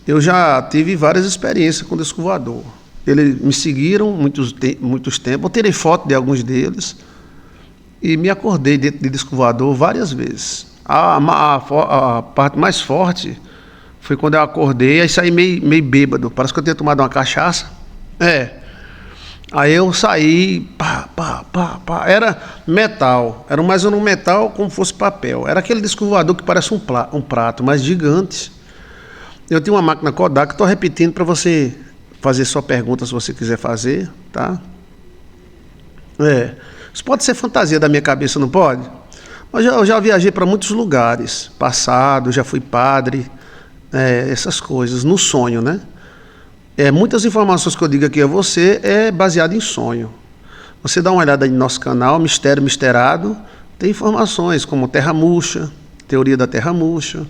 eu já tive várias experiências com disco voador. Eles me seguiram muitos tempos, eu tirei foto de alguns deles e me acordei dentro de disco voador várias vezes. A parte mais forte foi quando eu acordei e saí meio bêbado, parece que eu tinha tomado uma cachaça. Aí eu saí, pá, era metal, era mais um metal como fosse papel. Era aquele disco voador que parece um prato, mas gigante. Eu tinha uma máquina Kodak, estou repetindo para você fazer sua pergunta se você quiser fazer, tá? Isso pode ser fantasia da minha cabeça, não pode? Mas eu já viajei para muitos lugares, passado, já fui padre, essas coisas, no sonho, né? Muitas informações que eu digo aqui a você é baseado em sonho. Você dá uma olhada aí no nosso canal, Mistério Misterado, tem informações como Terra Murcha, teoria da Terra Murcha,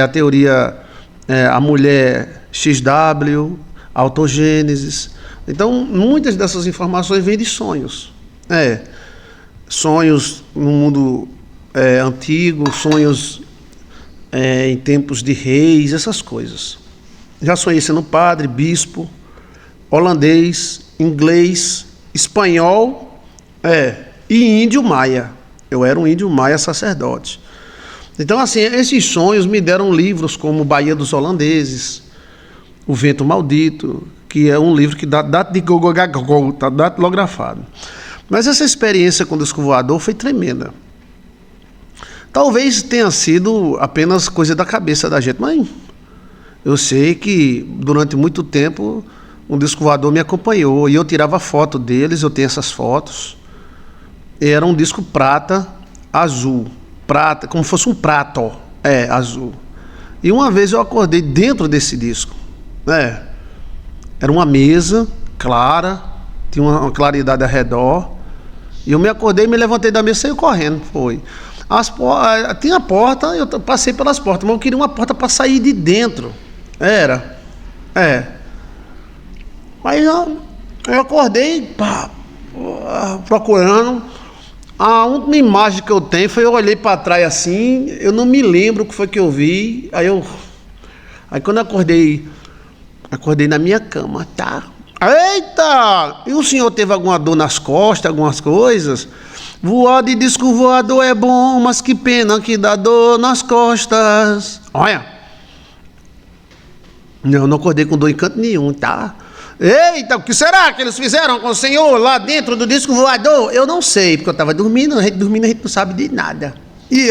a teoria, a mulher XW, autogênesis. Então, muitas dessas informações vêm de sonhos. Sonhos no mundo antigo, sonhos em tempos de reis, essas coisas. Já sonhei sendo padre, bispo, holandês, inglês, espanhol e índio maia. Eu era um índio maia sacerdote. Então, assim, esses sonhos me deram livros como Bahia dos Holandeses, O Vento Maldito, que é um livro que dá data de gogogagol, está datilografado. Mas essa experiência com o disco voador foi tremenda. Talvez tenha sido apenas coisa da cabeça da gente, mas eu sei que durante muito tempo um disco voador me acompanhou e eu tirava foto deles, eu tenho essas fotos. Era um disco prata, azul, prata, como fosse um prato, azul. E uma vez eu acordei dentro desse disco, era uma mesa clara, tinha uma claridade ao redor, e eu me acordei, me levantei da mesa e saí correndo, tinha porta, eu passei pelas portas, mas eu queria uma porta para sair de dentro. Aí eu acordei, procurando. A última imagem que eu tenho foi eu olhei para trás assim, eu não me lembro o que foi que eu vi. Aí quando eu acordei na minha cama, tá? Eita! E o senhor teve alguma dor nas costas, algumas coisas? Voar de disco voador é bom, mas que pena que dá dor nas costas. Olha! Não acordei com dor em canto nenhum, tá? Eita, o que será que eles fizeram com o senhor lá dentro do disco voador? Eu não sei, porque eu estava dormindo, a gente não sabe de nada. E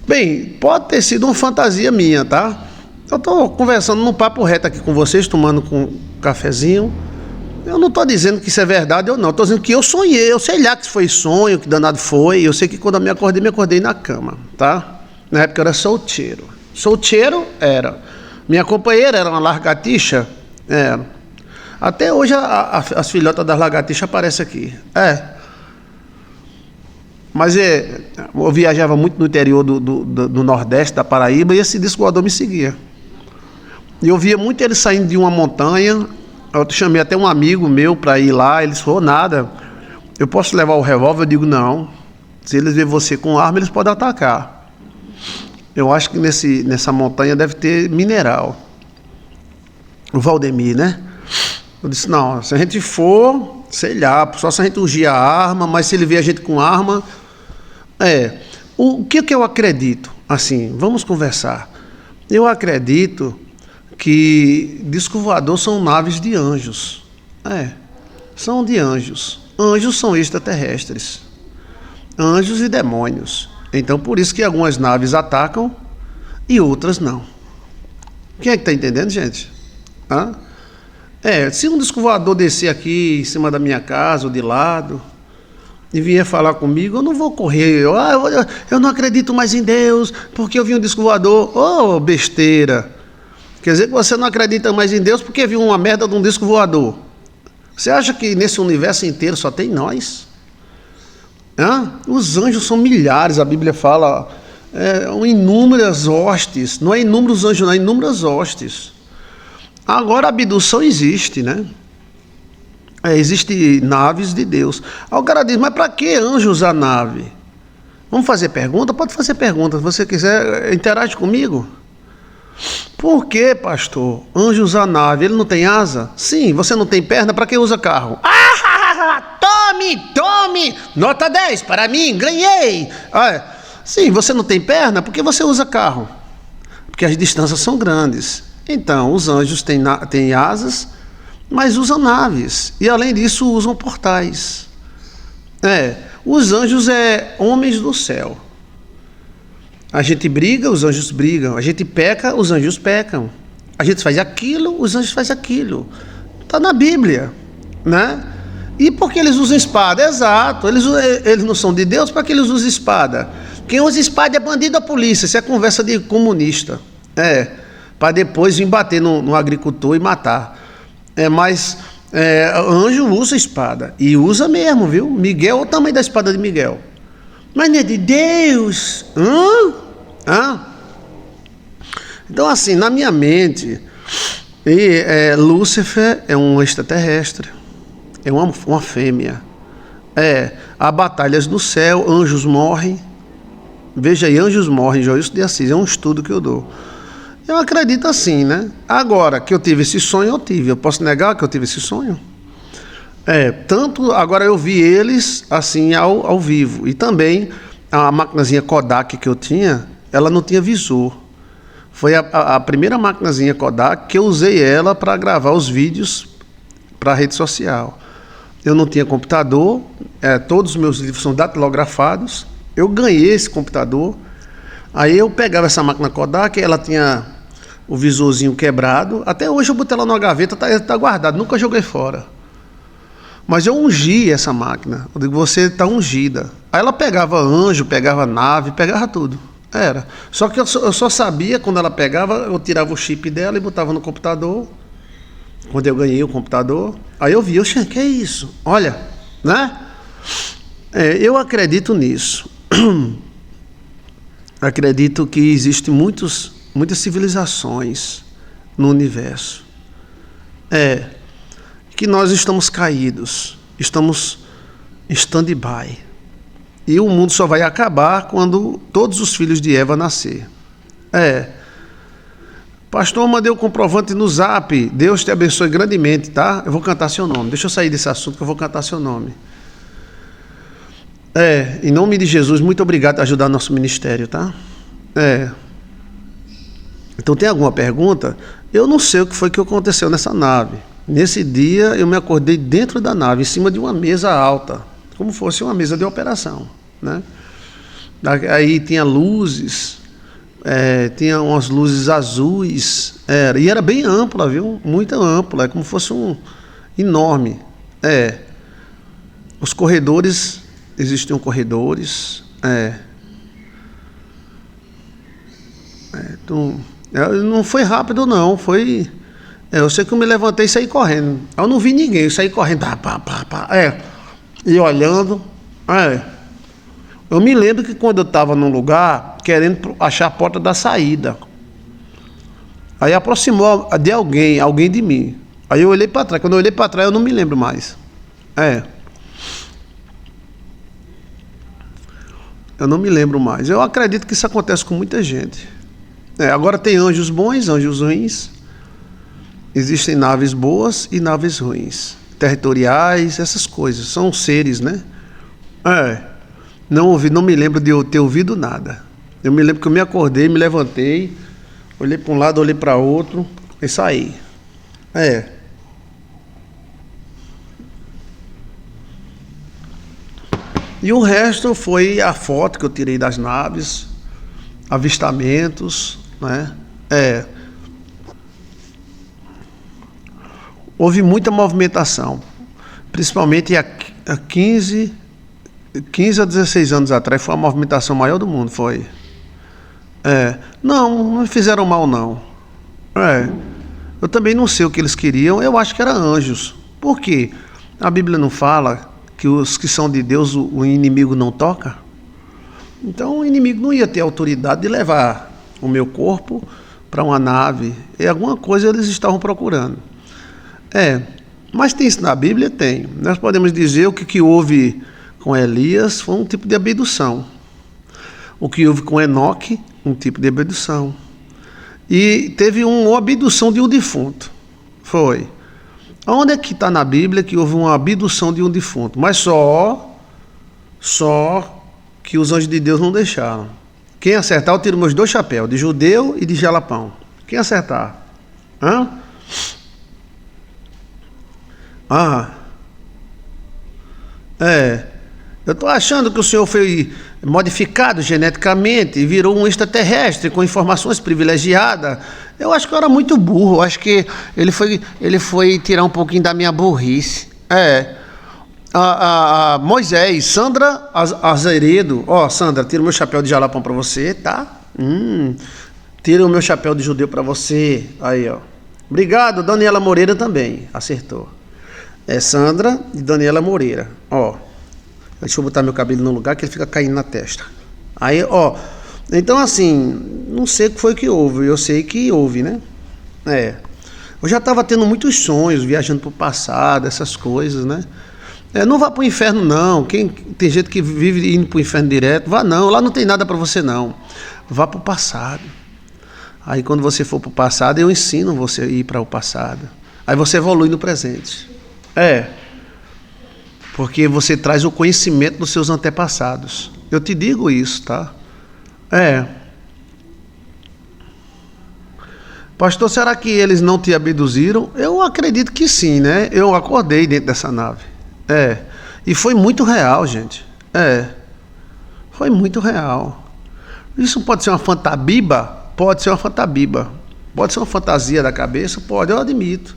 Bem, pode ter sido uma fantasia minha, tá? Eu estou conversando num papo reto aqui com vocês, tomando um cafezinho. Eu não estou dizendo que isso é verdade ou não, estou dizendo que eu sonhei, eu sei lá que foi sonho, que danado foi. Eu sei que quando eu me acordei na cama, tá? Na época eu era solteiro. Solteiro era. Minha companheira era uma lagartixa. Até hoje as filhotas das lagartixas aparecem aqui. Mas eu viajava muito no interior do Nordeste, da Paraíba, e esse disco voador me seguia. E eu via muito ele saindo de uma montanha. Eu chamei até um amigo meu para ir lá. Eles falaram, nada, eu posso levar o revólver? Eu digo, não. Se eles verem você com arma, eles podem atacar. Eu acho que nessa montanha deve ter mineral. O Valdemir, né? Eu disse, não, se a gente for, sei lá, só se a gente ungir a arma, mas se ele ver a gente com arma... O que eu acredito? Assim, vamos conversar. Eu acredito que disco voador são naves de anjos. São de anjos. Anjos são extraterrestres. Anjos e demônios. Então, por isso que algumas naves atacam e outras não. Quem é que está entendendo, gente? Se um disco voador descer aqui em cima da minha casa ou de lado e vier falar comigo, eu não vou correr. Eu não acredito mais em Deus porque eu vi um disco voador. Besteira. Quer dizer que você não acredita mais em Deus porque viu uma merda de um disco voador. Você acha que nesse universo inteiro só tem nós? Os anjos são milhares, a Bíblia fala, inúmeras hostes, não é inúmeros anjos, não é inúmeras hostes. Agora a abdução existe, né? Existem naves de Deus. Aí o cara diz, mas para que anjo usar nave? Vamos fazer pergunta? Pode fazer pergunta, se você quiser, interage comigo. Por que, pastor? Anjo usa nave, ele não tem asa? Sim, você não tem perna, para que usa carro? Tome! Nota 10 para mim, ganhei! Sim, você não tem perna, por que você usa carro? Porque as distâncias são grandes. Então, os anjos têm asas, mas usam naves. E além disso, usam portais. Os anjos homens do céu. A gente briga, os anjos brigam. A gente peca, os anjos pecam. A gente faz aquilo, os anjos fazem aquilo. Está na Bíblia, né? E por que eles usam espada? Exato, eles não são de Deus, para que eles usam espada? Quem usa espada é bandido da polícia, isso é conversa de comunista. Para depois vir bater no agricultor e matar. Mas anjo usa espada, e usa mesmo, viu? Miguel, olha o tamanho da espada de Miguel. Mas não é de Deus? Então, assim, na minha mente, Lúcifer é um extraterrestre, é uma fêmea. Há batalhas no céu, anjos morrem. Veja aí, anjos morrem, Joilson de Assis, é um estudo que eu dou. Eu acredito assim, né? Agora, que eu tive esse sonho, eu tive. Eu posso negar que eu tive esse sonho? Tanto, agora eu vi eles assim ao vivo. E também a maquinazinha Kodak que eu tinha, ela não tinha visor. Foi a primeira maquinazinha Kodak que eu usei ela para gravar os vídeos para a rede social. Eu não tinha computador, todos os meus livros são datilografados. Eu ganhei esse computador. Aí eu pegava essa máquina Kodak, ela tinha o visorzinho quebrado. Até hoje eu botei ela numa gaveta, tá guardado, nunca joguei fora. Mas eu ungi essa máquina. Eu digo, você está ungida. Aí ela pegava anjo, pegava nave, pegava tudo. Só que eu só sabia, quando ela pegava, eu tirava o chip dela e botava no computador. Quando eu ganhei o computador, aí eu vi, que é isso? Olha, né? Eu acredito nisso. Acredito que existem muitas civilizações no universo. Que nós estamos caídos, estamos em stand-by. E o mundo só vai acabar quando todos os filhos de Eva nascer. Pastor, mandei o comprovante no Zap. Deus te abençoe grandemente, tá? Eu vou cantar seu nome. Deixa eu sair desse assunto que eu vou cantar seu nome. Em nome de Jesus, muito obrigado por ajudar nosso ministério, tá? Então, tem alguma pergunta? Eu não sei o que foi que aconteceu nessa nave. Nesse dia, eu me acordei dentro da nave, em cima de uma mesa alta, como fosse uma mesa de operação, né? Aí tinha luzes, tinha umas luzes azuis, e era bem ampla, viu? Muito ampla, como fosse enorme. Os corredores, existiam corredores, então, não foi rápido não, foi... eu sei que eu me levantei e saí correndo. Eu não vi ninguém, eu saí correndo, e olhando. Eu me lembro que quando eu estava num lugar, querendo achar a porta da saída, aí aproximou de alguém de mim. Aí eu olhei para trás, quando eu olhei para trás eu não me lembro mais. Eu não me lembro mais. Eu acredito que isso acontece com muita gente. Agora tem anjos bons, anjos ruins. Existem naves boas e naves ruins, territoriais, essas coisas, são seres, né? Não me lembro de eu ter ouvido nada. Eu me lembro que eu me acordei, me levantei, olhei para um lado, olhei para outro e saí. E o resto foi a foto que eu tirei das naves, avistamentos, né? Houve muita movimentação, principalmente há 15 a 16 anos atrás, foi a movimentação maior do mundo, foi. Não me fizeram mal, não. Eu também não sei o que eles queriam, eu acho que eram anjos. Por quê? A Bíblia não fala que os que são de Deus, o inimigo não toca? Então o inimigo não ia ter autoridade de levar o meu corpo para uma nave. Alguma coisa eles estavam procurando. Mas tem isso na Bíblia? Tem. Nós podemos dizer o que houve com Elias foi um tipo de abdução. O que houve com Enoque, um tipo de abdução. e teve uma abdução de um defunto. Foi. Onde é que está na Bíblia que houve uma abdução de um defunto? Mas só que os anjos de Deus não deixaram. Quem acertar, eu tiro meus 2 chapéus, de judeu e de jalapão. Quem acertar? Hã? Eu estou achando que o senhor foi modificado geneticamente e virou um extraterrestre com informações privilegiadas. Eu acho que eu era muito burro. Eu acho que ele foi tirar um pouquinho da minha burrice. Moisés, Sandra Azeredo. Sandra, tira o meu chapéu de jalapão para você, tá? Tira o meu chapéu de judeu para você. Aí, ó. Obrigado, Daniela Moreira também. Acertou. Sandra e Daniela Moreira. Deixa eu botar meu cabelo no lugar que ele fica caindo na testa. Aí, então assim, não sei o que foi que houve. Eu sei que houve, né? Eu já estava tendo muitos sonhos, viajando para o passado, essas coisas, né? Não vá para o inferno, não. Tem gente que vive indo para o inferno direto. Vá não, lá não tem nada para você, não. Vá para o passado. Aí quando você for para o passado, eu ensino você a ir para o passado. Aí você evolui no presente. Porque você traz o conhecimento dos seus antepassados. Eu te digo isso, tá? Pastor, será que eles não te abduziram? Eu acredito que sim, né? Eu acordei dentro dessa nave. E foi muito real, gente. Foi muito real. Isso pode ser uma fantabiba? Pode ser uma fantabiba. Pode ser uma fantasia da cabeça? Pode, eu admito.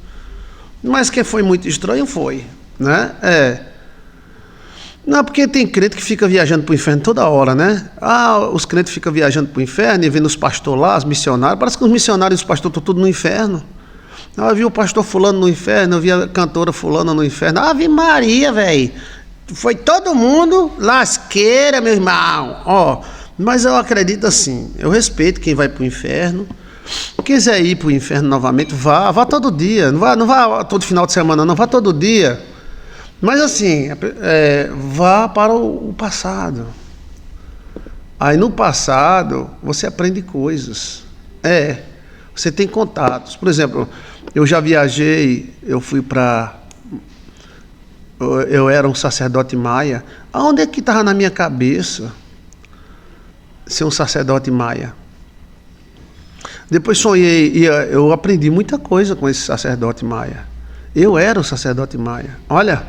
Mas que foi muito estranho, foi, né? Não, porque tem crente que fica viajando para o inferno toda hora, né? Os crentes ficam viajando para o inferno e vendo os pastores lá, os missionários. Parece que os missionários e os pastores estão tudo no inferno. Eu vi o pastor fulano no inferno, eu vi a cantora fulana no inferno. Ave Maria, velho. Foi todo mundo lasqueira, meu irmão. Mas eu acredito assim, eu respeito quem vai para o inferno. Quiser ir para o inferno novamente, vá todo dia. Não vá todo final de semana, não, vá todo dia. Mas assim, vá para o passado. Aí no passado, você aprende coisas. Você tem contatos. Por exemplo, eu já viajei, eu era um sacerdote maia. Aonde é que estava na minha cabeça ser um sacerdote maia? Depois sonhei, e eu aprendi muita coisa com esse sacerdote maia. Eu era um sacerdote maia. Olha,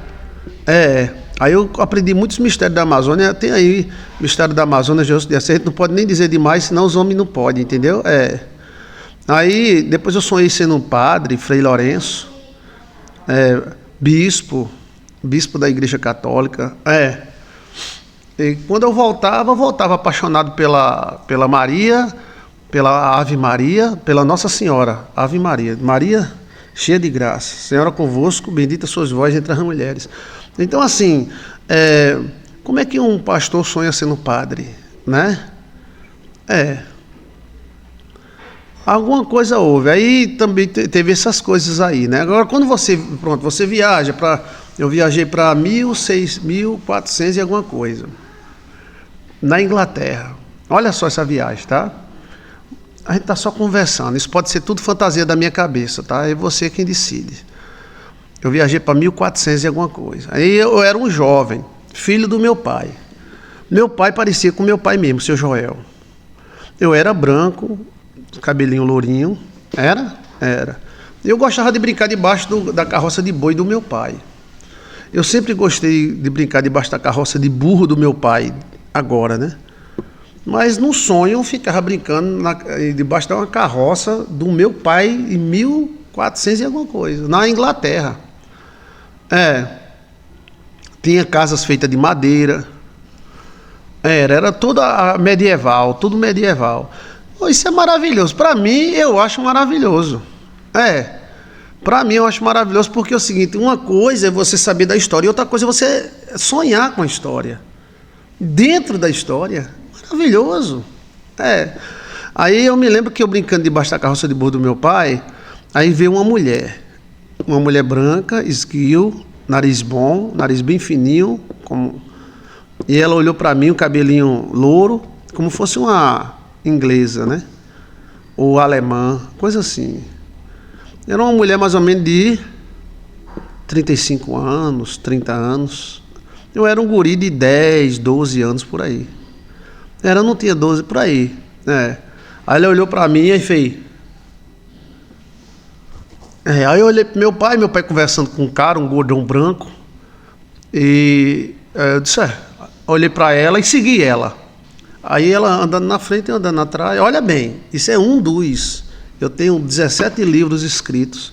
aí eu aprendi muitos mistérios da Amazônia. Tem aí mistério da Amazônia, Jesus de Acerto, não pode nem dizer demais, senão os homens não podem, entendeu? Aí depois eu sonhei sendo um padre, Frei Lourenço, bispo da Igreja Católica. E quando eu voltava apaixonado pela Maria, pela Ave Maria, pela Nossa Senhora, Ave Maria, Maria cheia de graça, Senhora convosco, bendita sois vós entre as mulheres. Então assim, como é que um pastor sonha sendo padre, né? Alguma coisa houve, aí também teve essas coisas aí, né? Agora quando você viaja eu viajei para 1.400 e alguma coisa, na Inglaterra. Olha só essa viagem, tá? A gente está só conversando, isso pode ser tudo fantasia da minha cabeça, tá? É você quem decide. Eu viajei para 1.400 e alguma coisa. Aí eu era um jovem, filho do meu pai. Meu pai parecia com meu pai mesmo, seu Joel. Eu era branco, cabelinho lourinho. Era. Eu gostava de brincar debaixo da carroça de boi do meu pai. Eu sempre gostei de brincar debaixo da carroça de burro do meu pai, agora, né? Mas no sonho eu ficava brincando debaixo de uma carroça do meu pai em 1.400 e alguma coisa, na Inglaterra. Tinha casas feitas de madeira. Era toda medieval, tudo medieval. Isso é maravilhoso. Para mim, eu acho maravilhoso. Para mim, eu acho maravilhoso porque é o seguinte, uma coisa é você saber da história e outra coisa é você sonhar com a história. Dentro da história, maravilhoso. Aí eu me lembro que eu brincando debaixo da carroça de burro do meu pai, aí veio uma mulher branca, esguio, nariz bom, nariz bem fininho, e ela olhou para mim, o cabelinho louro, como fosse uma inglesa, né? ou alemã, coisa assim. Era uma mulher mais ou menos de 35 anos, 30 anos. Eu era um guri de 10, 12 anos por aí. Ela não tinha 12 por aí. Aí ela olhou pra mim e fez. Aí eu olhei pro meu pai conversando com um cara, um gordão branco. E eu disse, olhei pra ela e segui ela. Aí ela andando na frente e andando atrás. Olha bem, isso é um dos. Eu tenho 17 livros escritos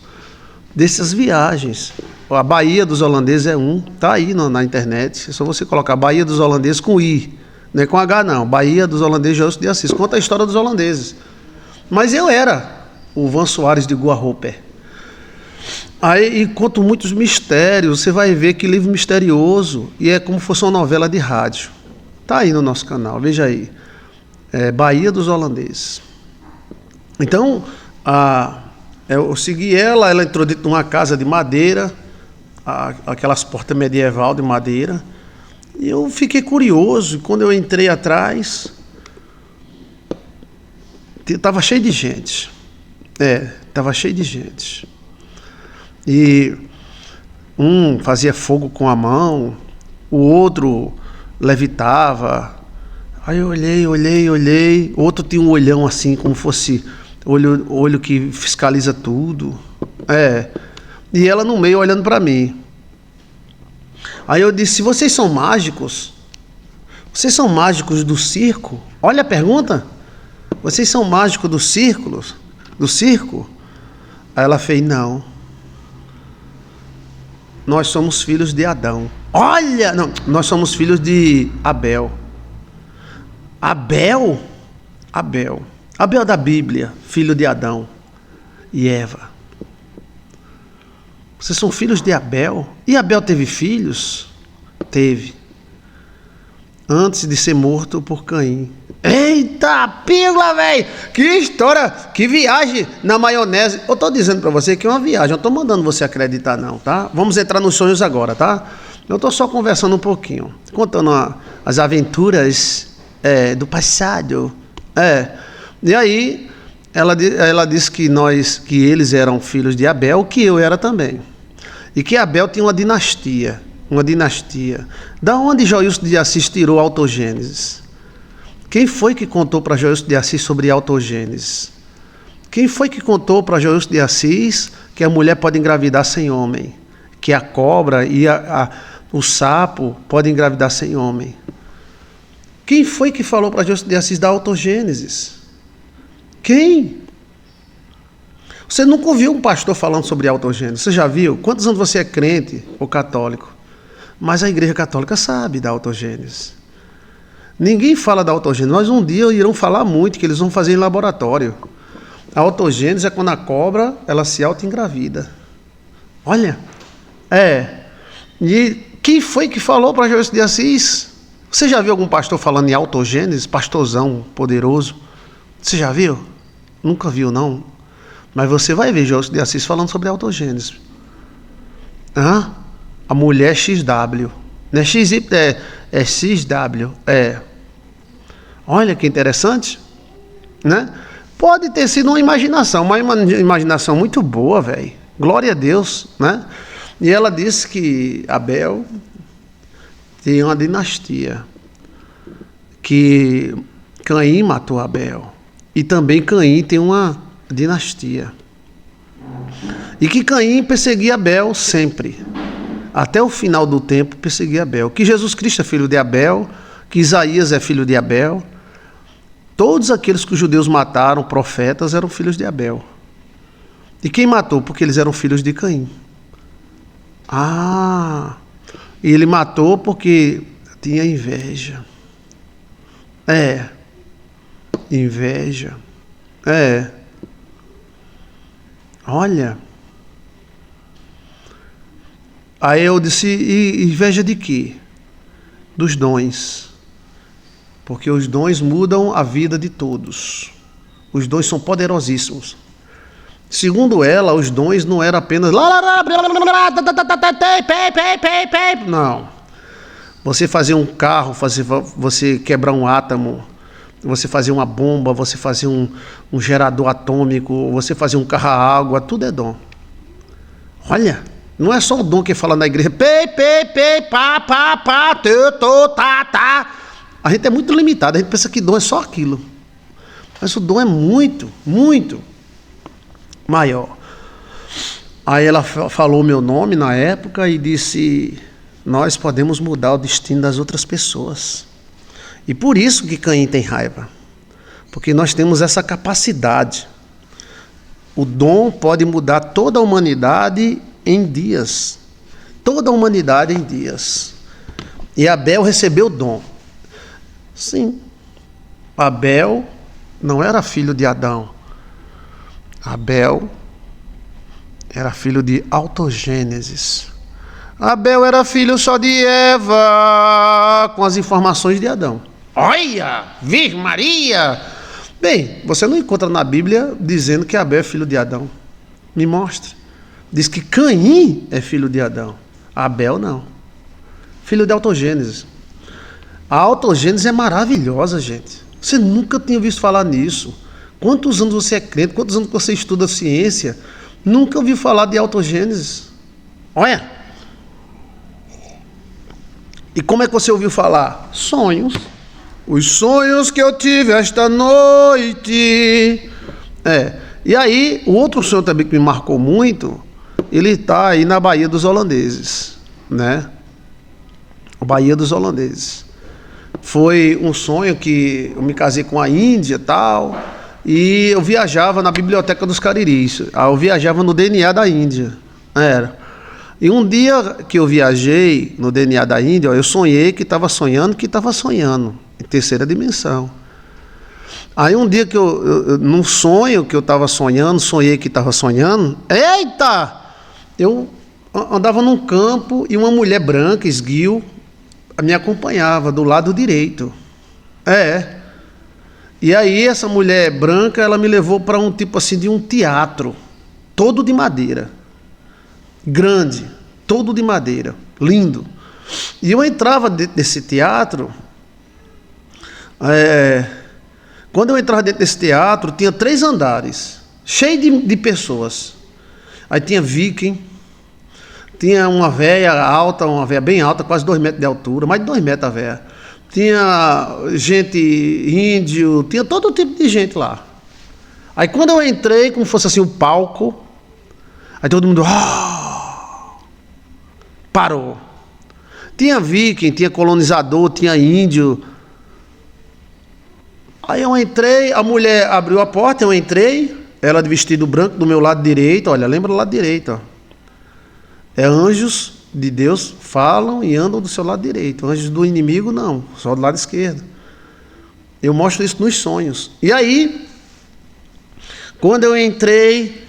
dessas viagens. A Baía dos Holandeses é um, tá aí na internet. É só você colocar Baía dos Holandeses com I, não é com H não. Baía dos Holandeses, José de Assis. Conta a história dos holandeses. Mas eu era o Van Soares de Guarroper. Aí e conto muitos mistérios. Você vai ver que livro misterioso. E é como se fosse uma novela de rádio. Tá aí no nosso canal, veja aí. Baía dos Holandeses. Então, eu segui ela entrou dentro de uma casa de madeira, aquelas portas medieval de madeira, e eu fiquei curioso. Quando eu entrei atrás, estava cheio de gente. Estava cheio de gente. E um fazia fogo com a mão, o outro levitava. Aí eu olhei. O outro tinha um olhão assim, como fosse olho que fiscaliza tudo. E ela no meio olhando para mim. Aí eu disse, vocês são mágicos? Vocês são mágicos do circo? Olha a pergunta. Vocês são mágicos do circo? Aí ela fez, não. Nós somos filhos de Adão. Olha, não, nós somos filhos de Abel. Abel da Bíblia, filho de Adão e Eva. Vocês são filhos de Abel? E Abel teve filhos? Teve. Antes de ser morto por Caim. Eita, pílula, velho! Que história, que viagem na maionese. Eu tô dizendo pra você que é uma viagem, eu tô mandando você acreditar não, tá? Vamos entrar nos sonhos agora, tá? Eu tô só conversando um pouquinho, contando as aventuras do passado. E aí, ela disse que eles eram filhos de Abel, que eu era também. E que Abel tinha uma dinastia. Da onde Joilson de Assis tirou a autogênese? Quem foi que contou para Joilson de Assis sobre a autogênese? Quem foi que contou para Joilson de Assis que a mulher pode engravidar sem homem? Que a cobra e o sapo podem engravidar sem homem? Quem foi que falou para Joilson de Assis da autogênese? Quem? Você nunca ouviu um pastor falando sobre autogênese? Você já viu? Quantos anos você é crente ou católico? Mas a Igreja Católica sabe da autogênese. Ninguém fala da autogênese, mas um dia irão falar muito, que eles vão fazer em laboratório. A autogênese é quando a cobra, ela se auto-engravida. Olha, E quem foi que falou para Joilson de Assis? Você já viu algum pastor falando em autogênese? Pastorzão poderoso. Você já viu? Nunca viu, não? Mas você vai ver Joilson de Assis falando sobre autogênese. A mulher XW. Não é XY, é XW. Olha que interessante, né? Pode ter sido uma imaginação, mas uma imaginação muito boa, velho. Glória a Deus, né? E ela disse que Abel tem uma dinastia, que Caim matou Abel, e também Caim tem uma dinastia, e que Caim perseguia Abel sempre, até o final do tempo perseguia Abel, que Jesus Cristo é filho de Abel, que Isaías é filho de Abel. Todos aqueles que os judeus mataram, profetas, eram filhos de Abel. E quem matou? Porque eles eram filhos de Caim. E ele matou porque tinha inveja. Inveja. Olha. Aí eu disse, e inveja de quê? Dos dons. Porque os dons mudam a vida de todos. Os dons são poderosíssimos. Segundo ela, os dons não eram apenas... Não. Você fazer um carro, você quebrar um átomo, você fazer uma bomba, você fazer um gerador atômico, você fazer um carro a água, tudo é dom. Olha, não é só o dom que fala na igreja, pei, pá, tá. A gente é muito limitado, a gente pensa que dom é só aquilo. Mas o dom é muito, muito maior. Aí ela falou meu nome na época e disse, nós podemos mudar o destino das outras pessoas. E por isso que Caim tem raiva. Porque nós temos essa capacidade. O dom pode mudar toda a humanidade em dias. Toda a humanidade em dias. E Abel recebeu o dom. Sim. Abel não era filho de Adão. Abel era filho de autogênesis. Abel era filho só de Eva, com as informações de Adão. Olha, Virgem Maria! Bem, você não encontra na Bíblia dizendo que Abel é filho de Adão. Me mostre. Diz que Caim é filho de Adão. Abel não. Filho de autogênese. A autogênese é maravilhosa, gente. Você nunca tinha visto falar nisso. Quantos anos você é crente? Quantos anos você estuda ciência? Nunca ouviu falar de autogênese. Olha. E como é que você ouviu falar? Sonhos. Os sonhos que eu tive esta noite. E aí, o outro sonho também que me marcou muito, ele está aí na Baía dos Holandeses, né? A Baía dos Holandeses. Foi um sonho que eu me casei com a Índia e tal, e eu viajava na Biblioteca dos Cariris. Eu viajava no DNA da Índia. E um dia que eu viajei no DNA da Índia, eu sonhei que estava sonhando, em terceira dimensão. Aí um dia que num sonho que eu estava sonhando, sonhei que estava sonhando, eita! Eu andava num campo e uma mulher branca, esguio, me acompanhava do lado direito. E aí essa mulher branca, ela me levou para um tipo assim de um teatro, todo de madeira. Grande, todo de madeira, lindo. E eu entrava dentro desse teatro, quando eu entrava dentro desse teatro, tinha 3 andares, cheio de pessoas. Aí tinha viking, tinha uma véia alta, uma véia bem alta, quase 2 metros de altura, mais de 2 metros a véia. Tinha gente índio, tinha todo tipo de gente lá. Aí quando eu entrei, como fosse assim o palco, aí todo mundo... parou. Tinha viking, tinha colonizador, tinha índio. Aí eu entrei, a mulher abriu a porta, eu entrei, ela de vestido branco do meu lado direito, olha, lembra do lado direito, ó. Anjos de Deus falam e andam do seu lado direito. Anjos do inimigo não, só do lado esquerdo. Eu mostro isso nos sonhos. E aí, quando eu entrei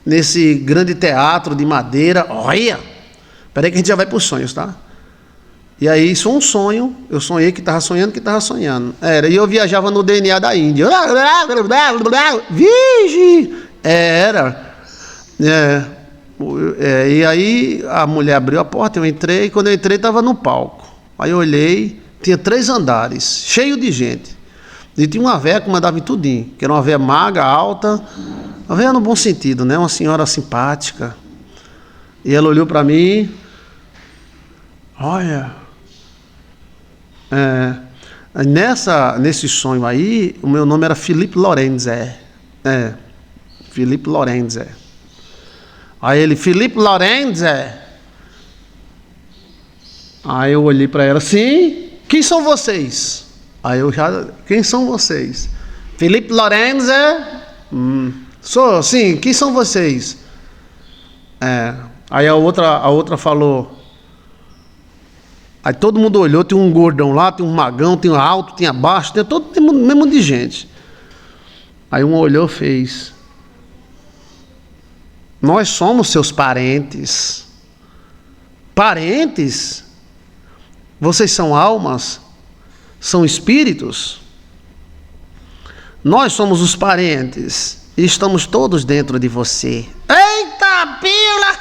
nesse grande teatro de madeira, olha, peraí que a gente já vai para os sonhos, tá? E aí, isso é um sonho. Eu sonhei que estava sonhando, e eu viajava no DNA da Índia. Vigi! E aí, a mulher abriu a porta, eu entrei. Quando eu entrei, estava no palco. Aí eu olhei, tinha 3 andares, cheio de gente. E tinha uma véia que mandava em tudinho, que era uma véia magra, alta. Uma véia no bom sentido, né? Uma senhora simpática. E ela olhou para mim, olha, nesse sonho aí, o meu nome era Felipe Lorenze. Felipe Lorenze. Aí ele, Felipe Lorenze. Aí eu olhei para ela, sim, quem são vocês? Aí eu já, quem são vocês? Felipe Lorenze, sou, sim, quem são vocês? Aí a outra falou. Aí todo mundo olhou, tinha um gordão lá, tinha um magão, tinha um alto, tinha baixo, tinha todo mesmo de gente. Aí um olhou e fez. Nós somos seus parentes. Parentes? Vocês são almas? São espíritos? Nós somos os parentes e estamos todos dentro de você. Eita, pila!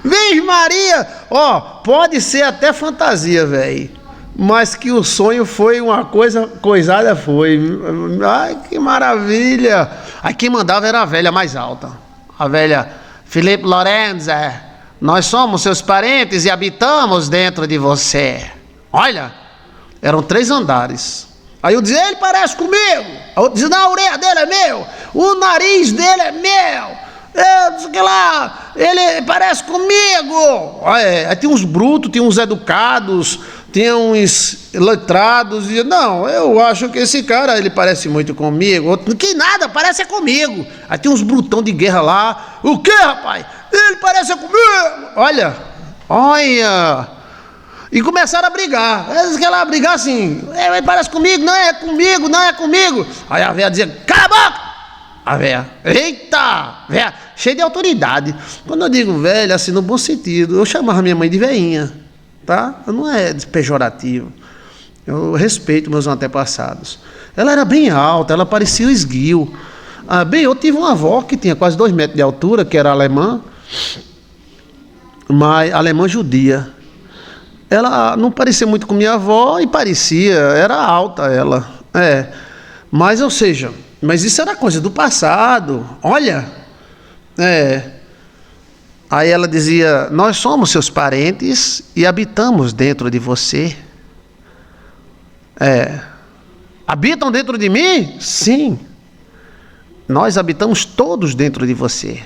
Virgem Maria! Ó, pode ser até fantasia, velho. mas que o sonho foi uma coisada foi. Ai, que maravilha! Aí quem mandava era a velha mais alta. A velha, Felipe Lorenzi, nós somos seus parentes e habitamos dentro de você. Olha, eram 3 andares. Aí eu dizia, ele parece comigo. Aí eu dizia, não, a orelha dele é meu, o nariz dele é meu. Eu disse que lá, ele parece comigo. Aí tinha uns brutos, tinha uns educados, tinha uns letrados. E não, eu acho que esse cara, ele parece muito comigo. Outro, que nada, parece comigo. Aí tinha uns brutão de guerra lá. O que, rapaz? Ele parece comigo. Olha. E começaram a brigar. Eles queriam lá brigar assim. Ele parece comigo, não é comigo, não é comigo. Aí a velha dizia, cala a boca. A velha, eita, velha, cheia de autoridade. Quando eu digo velha, assim, no bom sentido, eu chamava minha mãe de veinha, tá? Não é pejorativo. Eu respeito meus antepassados. Ela era bem alta, ela parecia o esguio. Bem, eu tive uma avó que tinha quase 2 metros de altura, que era alemã, mas alemã judia. Ela não parecia muito com minha avó e parecia, era alta ela. Mas, ou seja, mas isso era coisa do passado. Olha, aí ela dizia, nós somos seus parentes e habitamos dentro de você. Habitam dentro de mim? Sim. Nós habitamos todos dentro de você.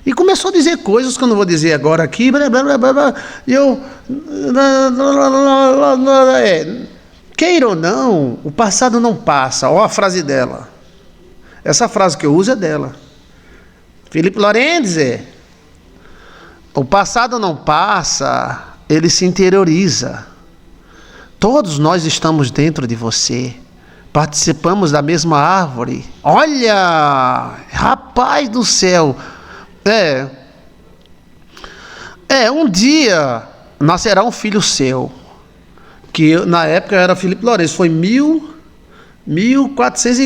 E começou a dizer coisas que eu não vou dizer agora aqui. E eu... Queira ou não, o passado não passa. Olha a frase dela. Essa frase que eu uso é dela. Felipe Lorenzi. O passado não passa, ele se interioriza. Todos nós estamos dentro de você. Participamos da mesma árvore. Olha, rapaz do céu. Um dia nascerá um filho seu. Que na época era Felipe Lourenço. Foi 1400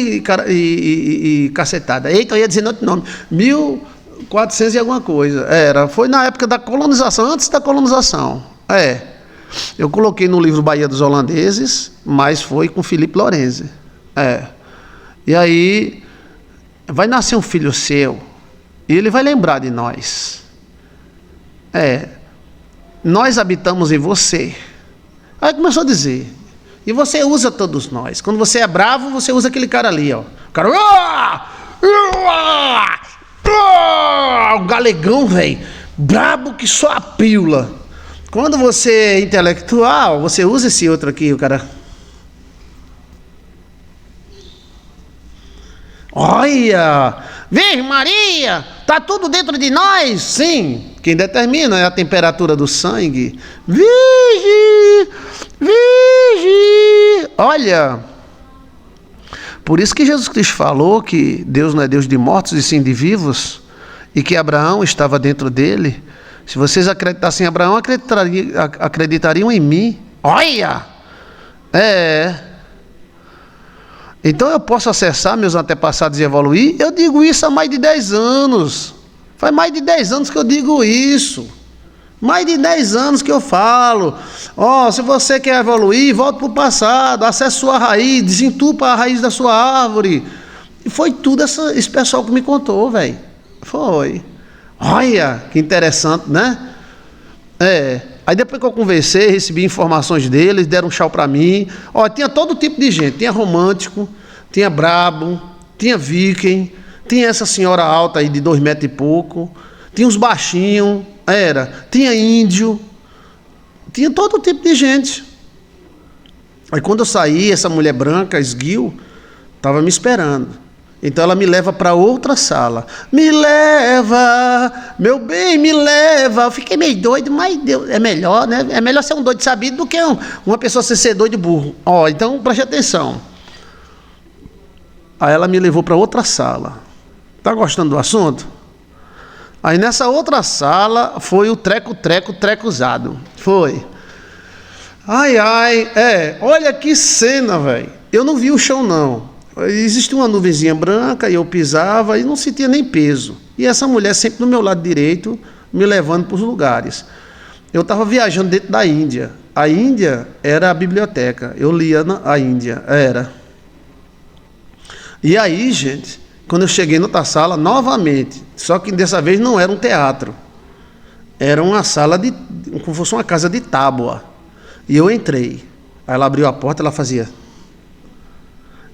e cacetada. Eita, eu ia dizer outro nome. 1400 e alguma coisa. Foi na época da colonização, antes da colonização. Eu coloquei no livro Bahia dos Holandeses, mas foi com Felipe Lorenzi. E aí, vai nascer um filho seu, e ele vai lembrar de nós. Nós habitamos em você. Aí começou a dizer, e você usa todos nós. Quando você é bravo, você usa aquele cara ali, ó. O cara, o galegão, velho, brabo que só a pílula. Quando você é intelectual, você usa esse outro aqui, o cara. Olha, Virgem Maria, tá tudo dentro de nós? Sim. Quem determina é a temperatura do sangue. Virgem, Virgem. Olha, por isso que Jesus Cristo falou que Deus não é Deus de mortos e sim de vivos, e que Abraão estava dentro dele. Se vocês acreditassem em Abraão, acreditariam em mim. Olha! Então eu posso acessar meus antepassados e evoluir? Eu digo isso há mais de 10 anos. Faz mais de 10 anos que eu digo isso. Mais de 10 anos que eu falo. Se você quer evoluir, volte para o passado, acesse sua raiz, desentupa a raiz da sua árvore. E foi tudo esse pessoal que me contou, velho. Foi. Olha, que interessante, né? Aí depois que eu conversei, recebi informações deles, deram um tchau pra mim. Tinha todo tipo de gente. Tinha romântico, tinha brabo, tinha viking, tinha essa senhora alta aí de 2 metros e pouco, tinha uns baixinhos, tinha índio, tinha todo tipo de gente. Aí quando eu saí, essa mulher branca, esguio, estava me esperando. Então ela me leva para outra sala. Me leva, meu bem, me leva. Eu fiquei meio doido, mas Deus, é melhor, né? É melhor ser um doido sabido do que uma pessoa ser doido burro. Então preste atenção. Aí ela me levou para outra sala. Tá gostando do assunto? Aí nessa outra sala foi o trecuzado. Foi. Olha que cena, velho. Eu não vi o chão, não. Existia uma nuvenzinha branca e eu pisava e não sentia nem peso. E essa mulher sempre do meu lado direito, me levando para os lugares. Eu estava viajando dentro da Índia. a Índia era a biblioteca. Eu lia a Índia, era. E aí, gente, quando eu cheguei na outra sala, novamente, só que dessa vez não era um teatro. Era uma sala como fosse uma casa de tábua. E eu entrei. Aí ela abriu a porta, ela fazia...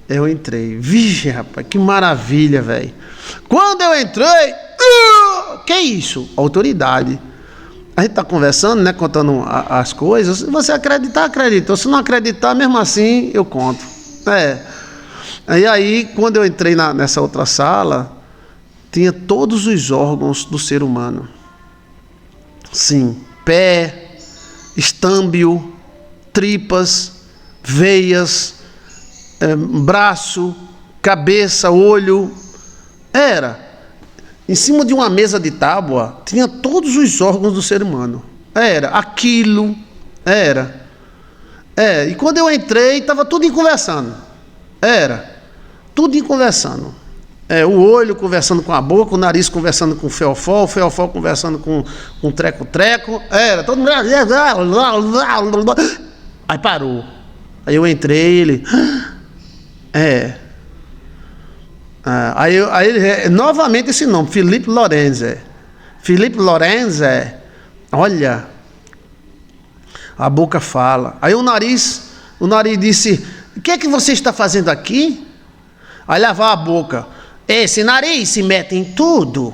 Eu entrei. Vixe, rapaz, que maravilha, velho. Quando eu entrei... que isso? Autoridade. A gente tá conversando, né? Contando as coisas. Se você acreditar, acreditou. Se não acreditar, mesmo assim, eu conto. E aí, quando eu entrei nessa outra sala, tinha todos os órgãos do ser humano. Sim. Pé, estâmbio, tripas, veias... braço, cabeça, olho. Era em cima de uma mesa de tábua, tinha todos os órgãos do ser humano. Era aquilo, era. E quando eu entrei, estava tudo em conversando. Era tudo em conversando. O olho conversando com a boca, o nariz conversando com o feofó conversando com o treco-treco. Era todo mundo. Aí parou. Aí eu entrei, ele... Aí novamente esse nome, Felipe Lorenzi. Felipe Lorenzi, olha, a boca fala. Aí o nariz disse: o que é que você está fazendo aqui? Aí lavava a boca. Esse nariz se mete em tudo.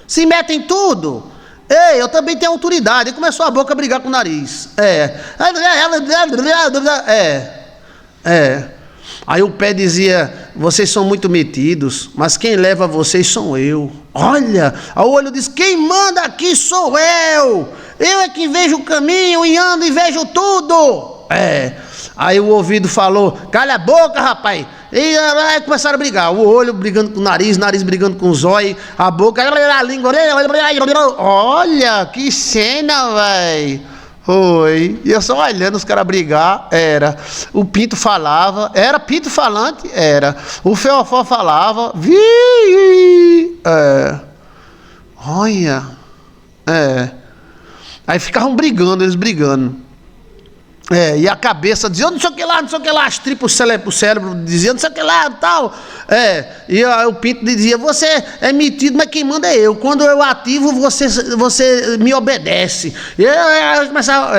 Se mete em tudo. Ei, eu também tenho autoridade. E começou a boca a brigar com o nariz. Aí o pé dizia: vocês são muito metidos, mas quem leva vocês sou eu. Olha, o olho diz: quem manda aqui sou eu. Eu é que vejo o caminho e ando e vejo tudo. Aí o ouvido falou: cala a boca, rapaz. E aí começaram a brigar. O olho brigando com o nariz brigando com o zóio, a boca, a língua. Olha que cena, velho. Foi. E eu só olhando os caras brigar. Era. O pinto falava. Era pinto falante? Era. O feofó falava. Olha. Aí ficavam brigando, eles brigando. E a cabeça dizia: não sei o que lá, as tripas, o cérebro dizia: não sei o que lá, tal. E o pinto dizia: você é metido, mas quem manda é eu. Quando eu ativo, você me obedece. E eu começava: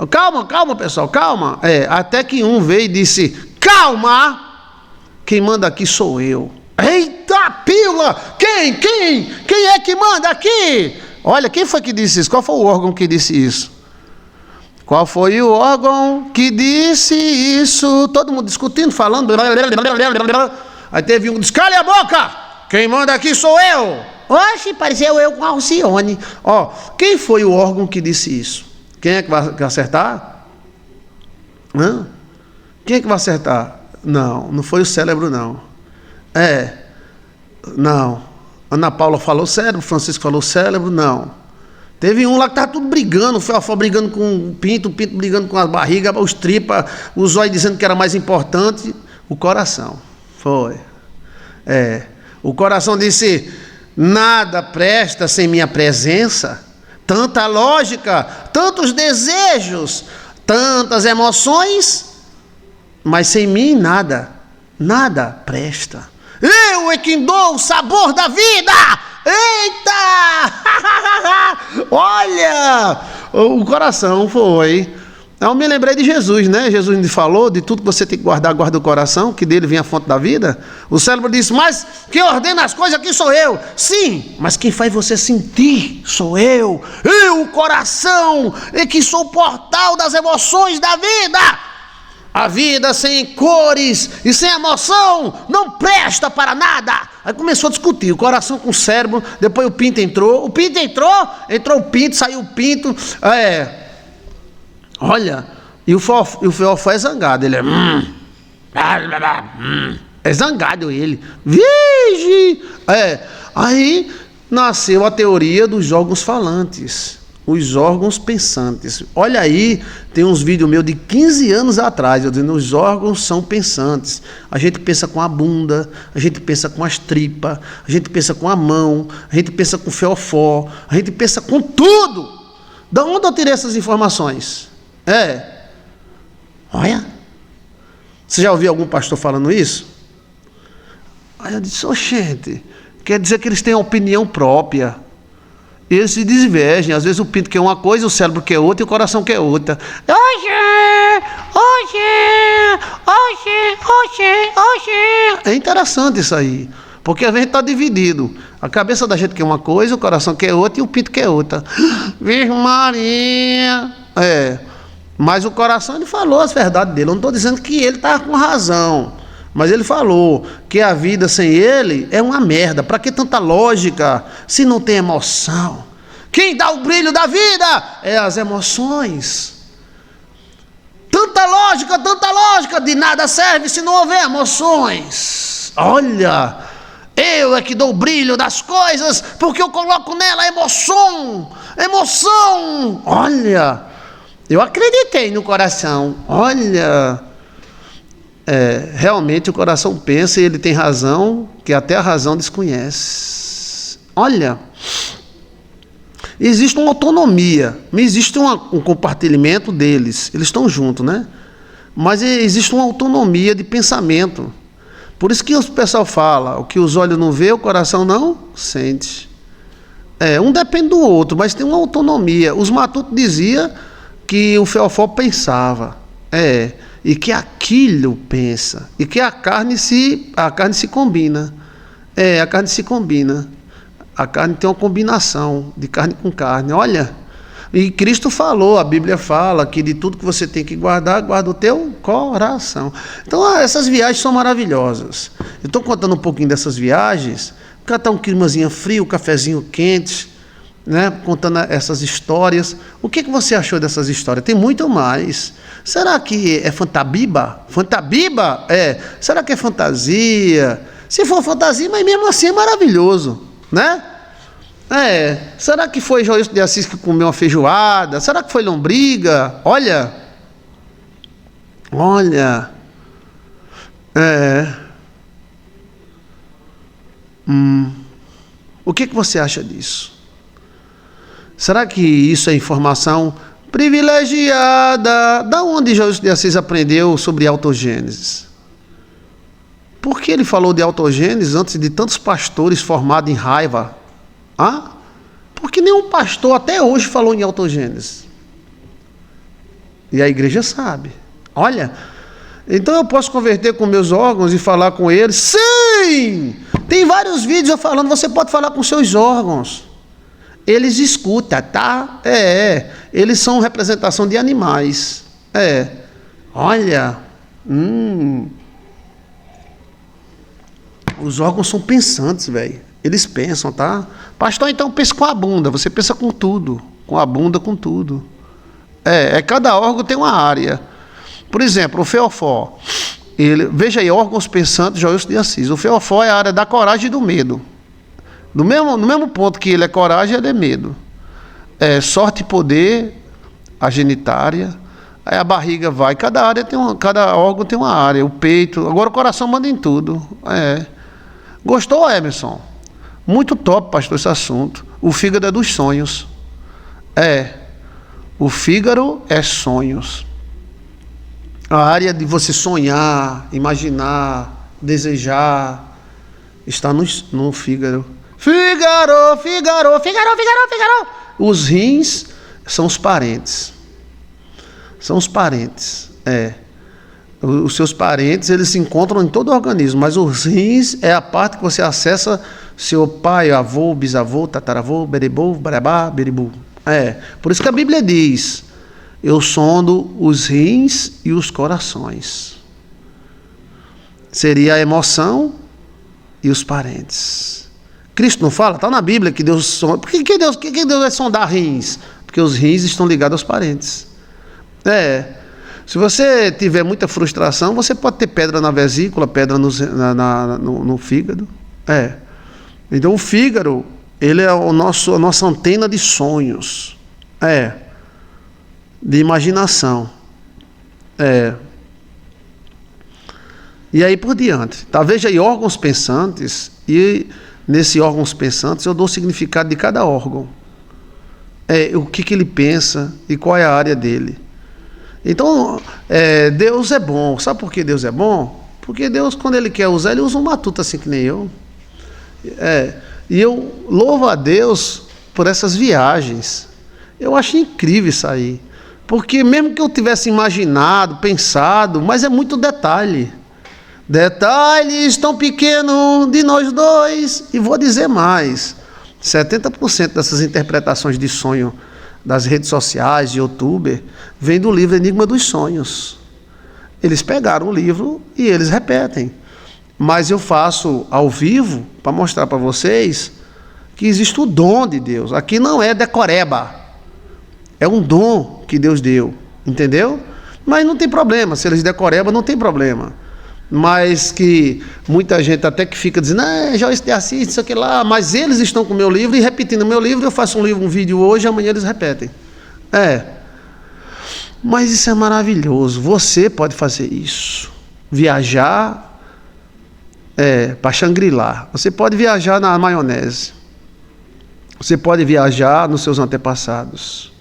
calma, pessoal, calma. Até que um veio e disse: calma, quem manda aqui sou eu. Eita, pila! Quem é que manda aqui? Olha, quem foi que disse isso? Qual foi o órgão que disse isso? Qual foi o órgão que disse isso? Todo mundo discutindo, falando. Aí teve um que disse: cala a boca! Quem manda aqui sou eu! Oxe, pareceu eu com a Alcione. Quem foi o órgão que disse isso? Quem é que vai acertar? Quem é que vai acertar? Não foi o cérebro, não. Não. Ana Paula falou cérebro, Francisco falou cérebro, não. Teve um lá que estava tudo brigando, o feofó brigando com o pinto brigando com a barriga, os tripas, o zóio dizendo que era mais importante. O coração. Foi. O coração disse: nada presta sem minha presença. Tanta lógica, tantos desejos, tantas emoções, mas sem mim nada presta. Eu é quem dou o sabor da vida. Eita! Olha! O coração foi. Eu me lembrei de Jesus, né? Jesus me falou: de tudo que você tem que guardar, guarda o coração, que dele vem a fonte da vida. O cérebro disse: mas quem ordena as coisas aqui sou eu. Sim, mas quem faz você sentir sou eu. Eu, o coração, é que sou o portal das emoções da vida. A vida sem cores e sem emoção não presta para nada. Aí começou a discutir, o coração com o cérebro. Depois o pinto entrou. Entrou o pinto, saiu o pinto. Olha, e o feofó é zangado. Ele é zangado ele. Vige! Aí nasceu a teoria dos órgãos falantes. Os órgãos pensantes. Olha aí, tem uns vídeos meus de 15 anos atrás, eu dizendo: os órgãos são pensantes. A gente pensa com a bunda, a gente pensa com as tripas, a gente pensa com a mão, a gente pensa com o feofó, a gente pensa com tudo. Da onde eu tirei essas informações? Olha. Você já ouviu algum pastor falando isso? Aí eu disse, gente, quer dizer que eles têm opinião própria. Eles se divergem. Às vezes o pinto quer uma coisa, o cérebro quer outra e o coração quer outra. É interessante isso aí. Porque a gente está dividido. A cabeça da gente quer uma coisa, o coração quer outra e o pinto quer outra. Virgem Maria. Mas o coração, ele falou as verdades dele. Eu não estou dizendo que ele está com razão. Mas ele falou que a vida sem ele é uma merda. Para que tanta lógica se não tem emoção? Quem dá o brilho da vida é as emoções. Tanta lógica, de nada serve se não houver emoções. Olha, eu é que dou o brilho das coisas, porque eu coloco nela emoção. Olha, eu acreditei no coração. Olha, realmente o coração pensa e ele tem razão, que até a razão desconhece. Olha, existe uma autonomia, existe um compartilhamento deles, eles estão juntos, né? Mas existe uma autonomia de pensamento. Por isso que o pessoal fala, o que os olhos não vê, o coração não sente. Um depende do outro, mas tem uma autonomia. Os matutos diziam que o Feofó pensava, e que aquilo pensa, e que a carne se combina. A carne se combina. A carne tem uma combinação de carne com carne. Olha, e Cristo falou, a Bíblia fala que de tudo que você tem que guardar, guarda o teu coração. Então essas viagens são maravilhosas. Eu estou contando um pouquinho dessas viagens, porque está um climazinho frio, um cafezinho quente, né, contando essas histórias. O que você achou dessas histórias? Tem muito mais. Será que é fantabiba? Fantabiba? Será que é fantasia? Se for fantasia, mas mesmo assim é maravilhoso, né? Será que foi Joilson de Assis que comeu uma feijoada? Será que foi lombriga? Olha. O que você acha disso? Será que isso é informação privilegiada? Da onde Joilson de Assis aprendeu sobre autogênese? Por que ele falou de autogênese antes de tantos pastores formados em raiva? Porque nenhum pastor até hoje falou em autogênese. E a igreja sabe. Olha, então eu posso converter com meus órgãos e falar com eles? Sim! Tem vários vídeos eu falando, você pode falar com seus órgãos. Eles escutam, tá? Eles são representação de animais. Olha. Os órgãos são pensantes, velho. Eles pensam, tá? Pastor, então pensa com a bunda. Você pensa com tudo. Com a bunda, com tudo. Cada órgão tem uma área. Por exemplo, o Feofó. Veja aí, órgãos pensantes, Joilson de Assis. O Feofó é a área da coragem e do medo. No mesmo ponto que ele é coragem, ele é medo. Sorte e poder, a genitária. Aí a barriga vai. Cada órgão tem uma área. O peito. Agora o coração manda em tudo. Gostou, Emerson? Muito top, pastor, esse assunto. O fígado é dos sonhos. O fígado é sonhos. A área de você sonhar, imaginar, desejar, está no fígado. Fígaro. Os rins são os parentes. Os seus parentes, eles se encontram em todo o organismo, mas os rins é a parte que você acessa seu pai, avô, bisavô, tataravô, beribô, barabá, beribu. Por isso que a Bíblia diz, eu sondo os rins e os corações. Seria a emoção e os parentes. Cristo não fala? Está na Bíblia que Deus sonda. Por que Deus vai sondar rins? Porque os rins estão ligados aos parentes. Se você tiver muita frustração, você pode ter pedra na vesícula, pedra no fígado. Então o fígado, ele é a nossa antena de sonhos. De imaginação. E aí por diante. Tá, veja aí órgãos pensantes, e nesses órgãos pensantes eu dou o significado de cada órgão. O que ele pensa e qual é a área dele. Então, Deus é bom. Sabe por que Deus é bom? Porque Deus, quando Ele quer usar, Ele usa um matuto assim que nem eu. E eu louvo a Deus por essas viagens. Eu acho incrível isso aí. Porque mesmo que eu tivesse imaginado, pensado, mas é muito detalhe. Detalhes tão pequenos de nós dois. E vou dizer mais. 70% dessas interpretações de sonho das redes sociais, de youtuber, vem do livro Enigma dos Sonhos. Eles pegaram o livro e eles repetem. Mas eu faço ao vivo para mostrar para vocês que existe o dom de Deus. Aqui não é decoreba. É um dom que Deus deu. Entendeu? Mas não tem problema. Se eles decoreba, não tem problema. Mas que muita gente até que fica dizendo, Joyce de Assis, isso aqui lá, mas eles estão com o meu livro e repetindo o meu livro, eu faço um vídeo hoje, amanhã eles repetem. Mas isso é maravilhoso, você pode fazer isso, viajar para Xangri-Lá, você pode viajar na maionese, você pode viajar nos seus antepassados,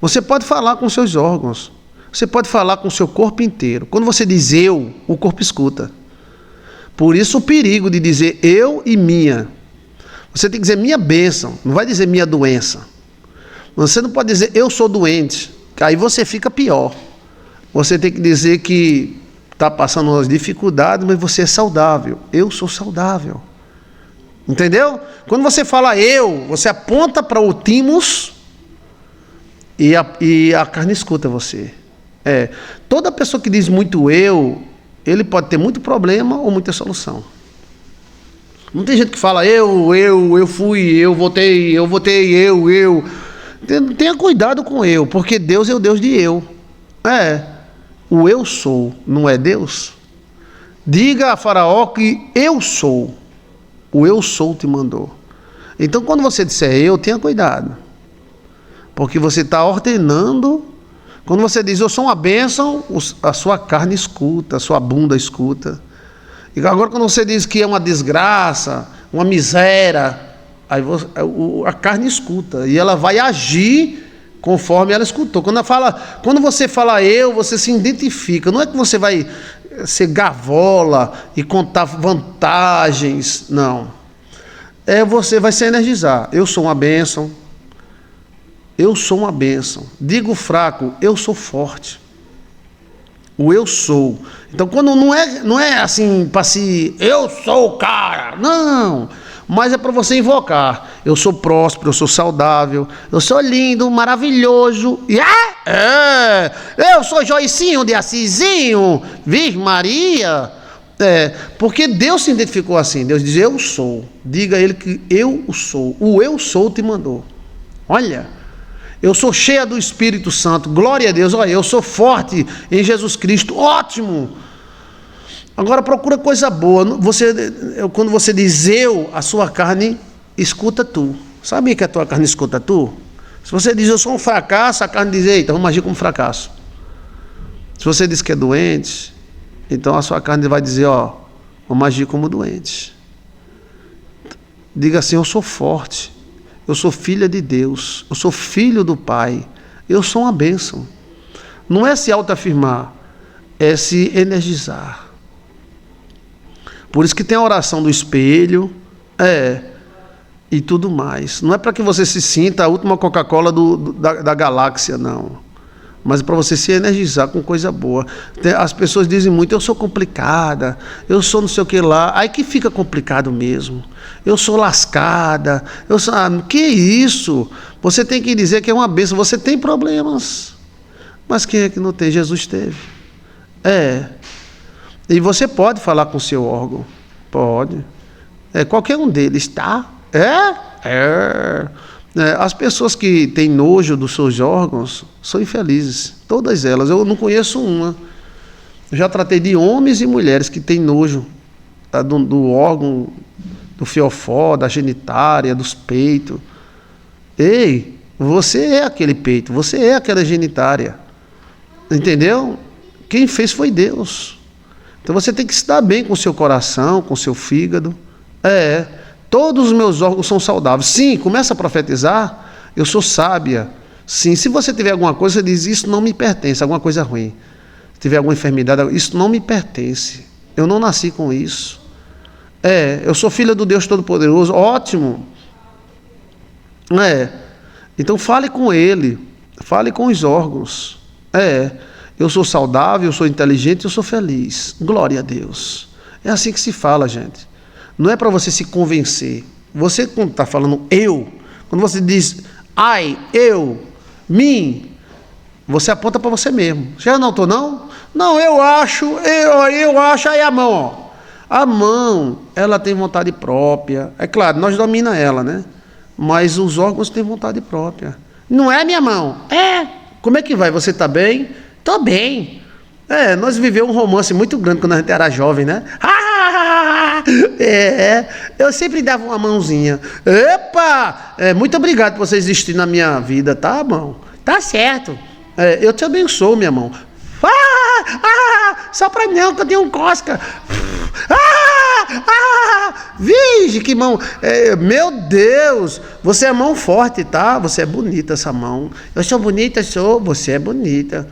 você pode falar com seus órgãos, você pode falar com o seu corpo inteiro. Quando você diz eu, o corpo escuta. Por isso o perigo de dizer eu e minha. Você tem que dizer minha bênção, não vai dizer minha doença. Você não pode dizer eu sou doente, que aí você fica pior. Você tem que dizer que está passando umas dificuldades, mas você é saudável. Eu sou saudável. Entendeu? Quando você fala eu, você aponta para o thymus e a carne escuta você. Toda pessoa que diz muito eu, ele pode ter muito problema ou muita solução. Não tem gente que fala eu fui, eu votei, eu. Tenha cuidado com eu, porque Deus é o Deus de eu. O eu sou, não é Deus? Diga a Faraó que eu sou. O eu sou te mandou. Então quando você disser eu, tenha cuidado. Porque você está ordenando. Quando você diz, eu sou uma bênção, a sua carne escuta, a sua bunda escuta. E agora quando você diz que é uma desgraça, uma miséria, aí a carne escuta. E ela vai agir conforme ela escutou. Quando você fala eu, você se identifica. Não é que você vai ser gavola e contar vantagens, não. Você vai se energizar. Eu sou uma bênção. Eu sou uma bênção. Digo fraco, eu sou forte. O eu sou. Então, quando não é assim, para se eu sou o cara. Não. Mas é para você invocar. Eu sou próspero, eu sou saudável, eu sou lindo, maravilhoso. Eu sou Joicinho de Assisinho, Virgem Maria. Porque Deus se identificou assim. Deus diz, eu sou. Diga a ele que eu sou. O eu sou te mandou. Olha. Eu sou cheia do Espírito Santo, glória a Deus, olha, eu sou forte em Jesus Cristo, ótimo. Agora procura coisa boa, quando você diz eu, a sua carne escuta tu. Sabe que a tua carne escuta tu? Se você diz eu sou um fracasso, a carne diz, eita, vamos agir como fracasso. Se você diz que é doente, então a sua carne vai dizer, vamos agir como doente. Diga assim, eu sou forte. Eu sou filha de Deus, eu sou filho do Pai, eu sou uma bênção. Não é se autoafirmar, é se energizar. Por isso que tem a oração do espelho, e tudo mais. Não é para que você se sinta a última Coca-Cola da galáxia, não. Mas para você se energizar com coisa boa. As pessoas dizem muito, eu sou complicada, eu sou não sei o que lá. Aí que fica complicado mesmo. Eu sou lascada, que isso? Você tem que dizer que é uma bênção. Você tem problemas. Mas quem é que não tem? Jesus teve. E você pode falar com o seu órgão. Pode. Qualquer um deles, tá? As pessoas que têm nojo dos seus órgãos são infelizes, todas elas. Eu não conheço uma. Eu já tratei de homens e mulheres que têm nojo do órgão, do fiofó, da genitária, dos peitos. Ei, você é aquele peito, você é aquela genitária. Entendeu? Quem fez foi Deus. Então você tem que se dar bem com o seu coração, com o seu fígado. Todos os meus órgãos são saudáveis. Sim, começa a profetizar. Eu sou sábia, Sim, se você tiver alguma coisa, você diz, isso não me pertence, alguma coisa ruim. Se tiver alguma enfermidade, isso não me pertence. Eu não nasci com isso. Eu sou filha do Deus Todo-Poderoso, ótimo. Então fale com Ele, fale com os órgãos. Eu sou saudável, eu sou inteligente, eu sou feliz. Glória a Deus. É assim que se fala, gente. Não é para você se convencer. Você, quando está falando eu, quando você diz ai, eu, mim, você aponta para você mesmo. Já não estou, não? Não, eu acho, aí a mão, ó. A mão, ela tem vontade própria. É claro, nós dominamos ela, né? Mas os órgãos têm vontade própria. Não é minha mão? Como é que vai? Você está bem? Estou bem. Nós vivemos um romance muito grande quando a gente era jovem, né? Eu sempre dava uma mãozinha. Epa! Muito obrigado por você existir na minha vida, tá, mão? Tá certo. Eu te abençoo, minha mão. Só pra não, que eu tenho um cosca. Vige, que mão. Meu Deus, você é mão forte, tá? Você é bonita, essa mão. Eu sou bonita, sou. Você é bonita.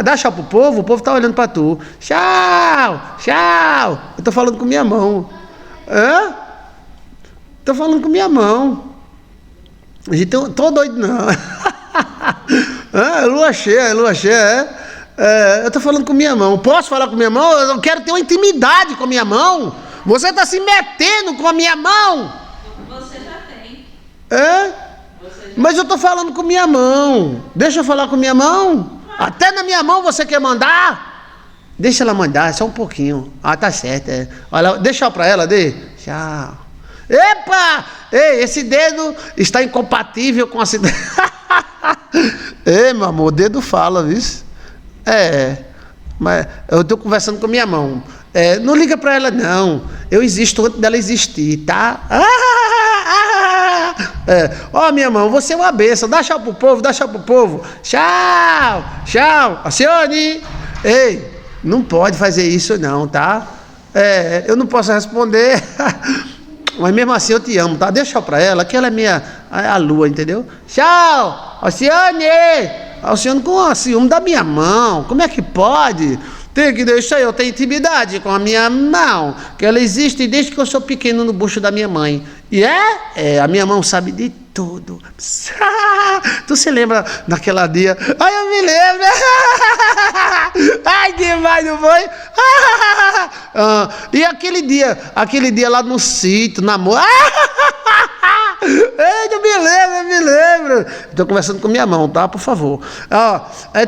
Dá tchau pro povo, o povo tá olhando pra tu. Tchau, tchau. Eu tô falando com minha mão. Tô falando com minha mão. A gente tô doido, não. Lua cheia, eu tô falando com minha mão. Posso falar com minha mão? Eu quero ter uma intimidade com a minha mão. Você tá se metendo com a minha mão. Você já tem. Mas eu tô falando com minha mão. Deixa eu falar com minha mão. Até na minha mão você quer mandar? Deixa ela mandar, só um pouquinho. Tá certo. Olha, deixa pra ela, tchau. Epa! Ei, esse dedo está incompatível com a cidade. Ei, meu amor, o dedo fala, viu? Mas eu tô conversando com minha mão. Não liga pra ela, não. Eu existo antes dela existir, tá? Minha mão, você é uma bênção. Dá tchau pro povo, dá tchau pro povo. Tchau, tchau. Alcione! Ei, não pode fazer isso não, tá? Eu não posso responder. Mas mesmo assim eu te amo, tá? Deixa pra ela, que ela é a lua, entendeu? Tchau, Alcione! Alcione com o ciúme da minha mão. Como é que pode? Tem que deixar eu ter intimidade com a minha mão, que ela existe desde que eu sou pequeno no bucho da minha mãe. E a minha mão sabe de tudo. Tu se lembra naquela dia? Eu me lembro. Demais, não foi? E aquele dia lá no sítio, na amor. Eu me lembro. Estou conversando com minha mão, tá? Por favor.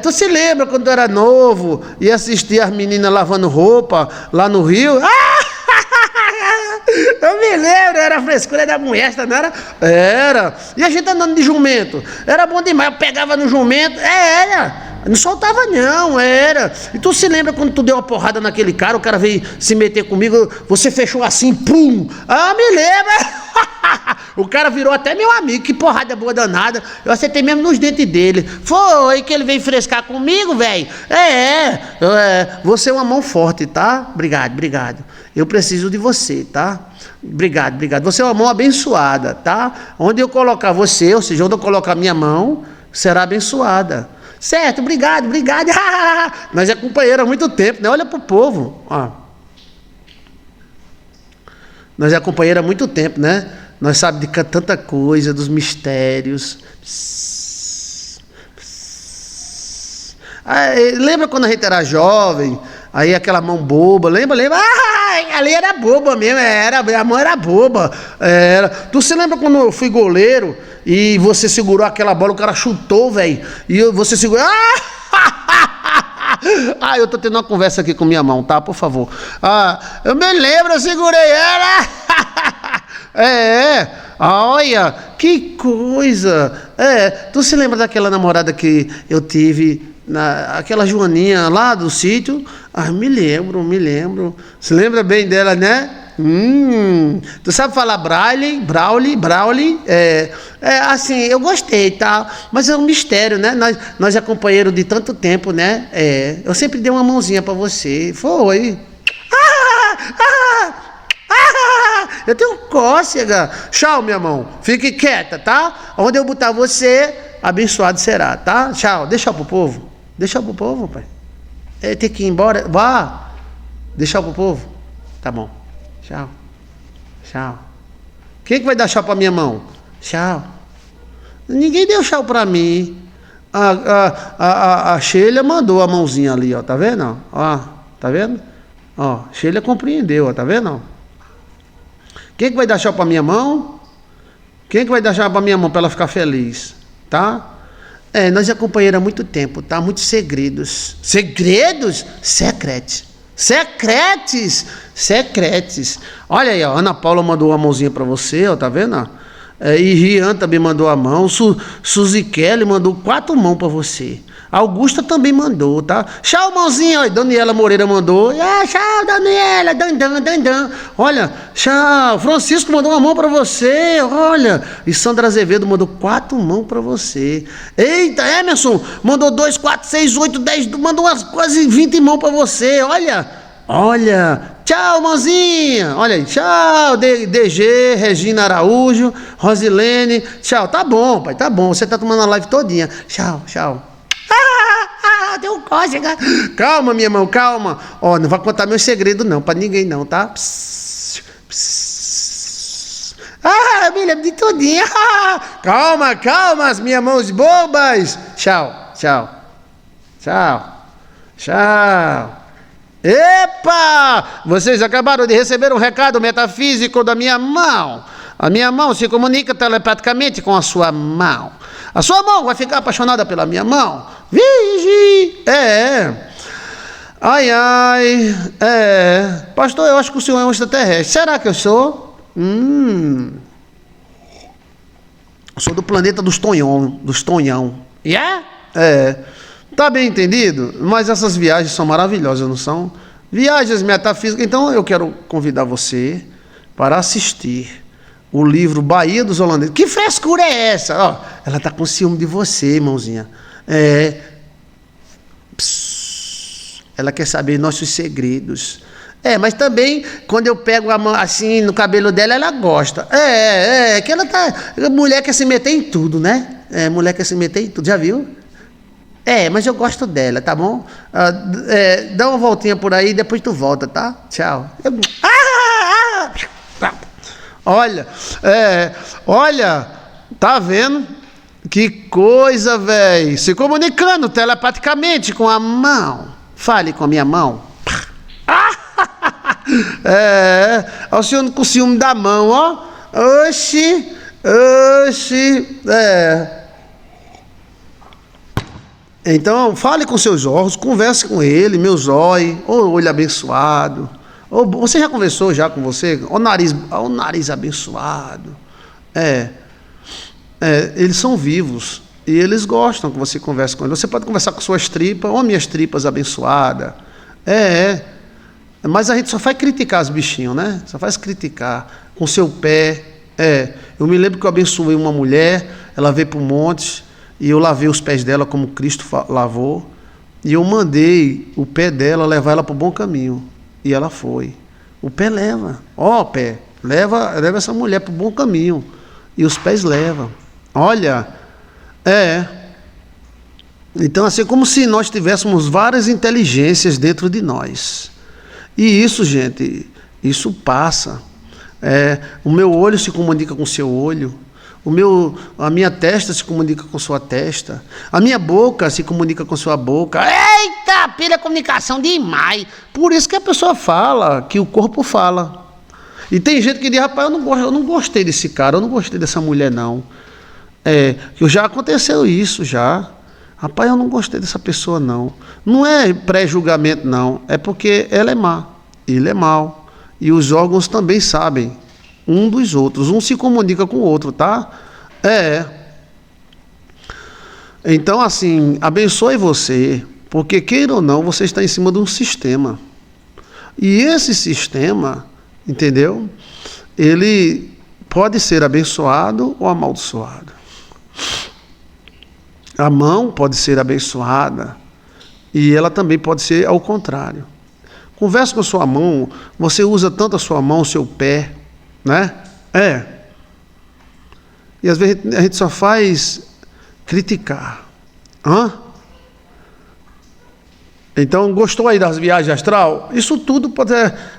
Tu se lembra quando eu era novo e assistia as meninas lavando roupa lá no rio? Eu me lembro, era a frescura da mulher, não era? Era. E a gente andando de jumento. Era bom demais. Eu pegava no jumento. Não soltava não, era. E tu se lembra quando tu deu uma porrada naquele cara, o cara veio se meter comigo, você fechou assim, pum. Me lembro. O cara virou até meu amigo, que porrada boa danada. Eu acertei mesmo nos dentes dele. Foi que ele veio frescar comigo, velho. Você é uma mão forte, tá? Obrigado. Eu preciso de você, tá? Obrigado. Você é uma mão abençoada, tá? Onde eu colocar você, ou seja, onde eu colocar a minha mão, será abençoada. Certo, obrigado. Nós é companheiro há muito tempo, né? Olha pro povo, Nós é companheiro há muito tempo, né? Nós sabemos de tanta coisa, dos mistérios. Lembra quando a gente era jovem? Aí aquela mão boba, lembra? Ali era boba mesmo, a mão era boba. Tu se lembra quando eu fui goleiro e você segurou aquela bola, o cara chutou, velho, e você segurou... Eu tô tendo uma conversa aqui com minha mão, tá? Por favor. Eu me lembro, eu segurei ela. Olha, que coisa. Tu se lembra daquela namorada que eu tive, aquela Joaninha lá do sítio? Me lembro. Se lembra bem dela, né? Tu sabe falar Braille? Assim, eu gostei, tá? Mas é um mistério, né? Nós é companheiro de tanto tempo, né? Eu sempre dei uma mãozinha pra você. Foi. Eu tenho cócega. Tchau, minha mão. Fique quieta, tá? Onde eu botar você, abençoado será, tá? Tchau. Deixa pro povo. Deixa pro povo, pai. Tem que ir embora. Vá. Deixa pro povo. Tá bom. Tchau. Tchau. Quem que vai dar tchau pra minha mão? Tchau. Ninguém deu tchau pra mim. A Sheila mandou a mãozinha ali, ó. Tá vendo? Ó, tá vendo? Ó, Sheila compreendeu, ó. Tá vendo? Quem que vai dar tchau pra minha mão? Quem que vai dar tchau pra minha mão pra ela ficar feliz? Tá? Nós é companheiro há muito tempo, tá? Muitos segredos. Segredos? Secretes. Secretes. Olha aí, ó. Ana Paula mandou uma mãozinha pra você, ó. Tá vendo? E Rian também mandou a mão. Suzy Kelly mandou 4 mãos pra você. Augusta também mandou, tá? Tchau, mãozinha. Olha, Daniela Moreira mandou. Tchau, Daniela. Dan. Olha, tchau. Francisco mandou uma mão pra você. Olha. E Sandra Azevedo mandou 4 mãos pra você. Eita, Emerson mandou 2, 4, 6, 8, 10. Mandou umas quase 20 mãos pra você. Olha. Tchau, mãozinha. Olha aí. Tchau, DG, Regina Araújo, Rosilene. Tchau. Tá bom, pai. Tá bom. Você tá tomando a live todinha. Tchau. Deu cócega. Calma, minha irmã, calma. Ó, não vai contar meu segredo não, pra ninguém não, tá? Eu me lembro de tudinho. Calma, as minhas mãos bobas. Tchau. Epa! Vocês acabaram de receber um recado metafísico da minha mão. A minha mão se comunica telepaticamente com a sua mão. A sua mão vai ficar apaixonada pela minha mão. Vigi! Ai. Pastor, eu acho que o senhor é um extraterrestre. Será que eu sou? Eu sou do planeta dos Tonhão. Tá bem entendido? Mas essas viagens são maravilhosas, não são? Viagens metafísicas. Então eu quero convidar você para assistir o livro Bahia dos Holandeses. Que frescura é essa? Ó, ela tá com ciúme de você, irmãozinha. Ela quer saber nossos segredos. Mas também, quando eu pego a mão assim no cabelo dela, ela gosta. Que ela tá... Mulher quer se meter em tudo, né? Mulher quer se meter em tudo, já viu? Mas eu gosto dela, tá bom? Dá uma voltinha por aí e depois tu volta, tá? Tchau. Olha, tá vendo? Que coisa, velho. Se comunicando telepaticamente com a mão. Fale com a minha mão. O senhor com ciúme da mão, ó. Oxi. Então, fale com seus órgãos, converse com ele, meu zóio, ô olho abençoado. Você já conversou já com você? Ó nariz abençoado. Eles são vivos e eles gostam que você converse com eles. Você pode conversar com suas tripas, ó minhas tripas abençoadas. Mas a gente só faz criticar os bichinhos, né? Só faz criticar com seu pé. Eu me lembro que eu abençoei uma mulher, ela veio para o monte e eu lavei os pés dela como Cristo lavou. E eu mandei o pé dela levar ela para o bom caminho. E ela foi. O pé leva. Pé, leva essa mulher para o bom caminho. E os pés levam. Olha, Então, assim, como se nós tivéssemos várias inteligências dentro de nós. E isso, gente, isso passa. O meu olho se comunica com o seu olho. A minha testa se comunica com sua testa. A minha boca se comunica com sua boca. Eita, pela comunicação demais. Por isso que a pessoa fala, que o corpo fala. E tem gente que diz, rapaz, eu não gostei desse cara, eu não gostei dessa mulher, não. Já aconteceu isso, já. Rapaz, eu não gostei dessa pessoa, não. Não é pré-julgamento, não. É porque ela é má, ele é mau. E os órgãos também sabem um dos outros. Um se comunica com o outro, tá? Então, assim, abençoe você, porque, queira ou não, você está em cima de um sistema. E esse sistema, entendeu? Ele pode ser abençoado ou amaldiçoado. A mão pode ser abençoada e ela também pode ser ao contrário. Converse com a sua mão, você usa tanto a sua mão, o seu pé, né? E às vezes a gente só faz criticar. Hã? Então, gostou aí das viagens astral? Isso tudo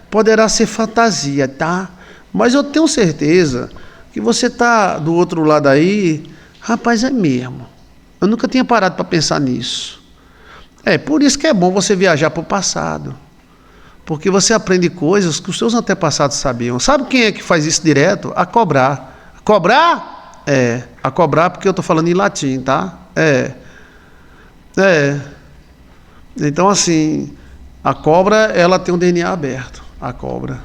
poderá ser fantasia, tá? Mas eu tenho certeza que você tá do outro lado aí, rapaz, é mesmo. Eu nunca tinha parado para pensar nisso. É por isso que é bom você viajar para o passado. Porque você aprende coisas que os seus antepassados sabiam. Sabe quem é que faz isso direto? A cobrar. A cobrar? É. A cobrar porque eu estou falando em latim, tá? É. Então, assim, a cobra, ela tem um DNA aberto. A cobra.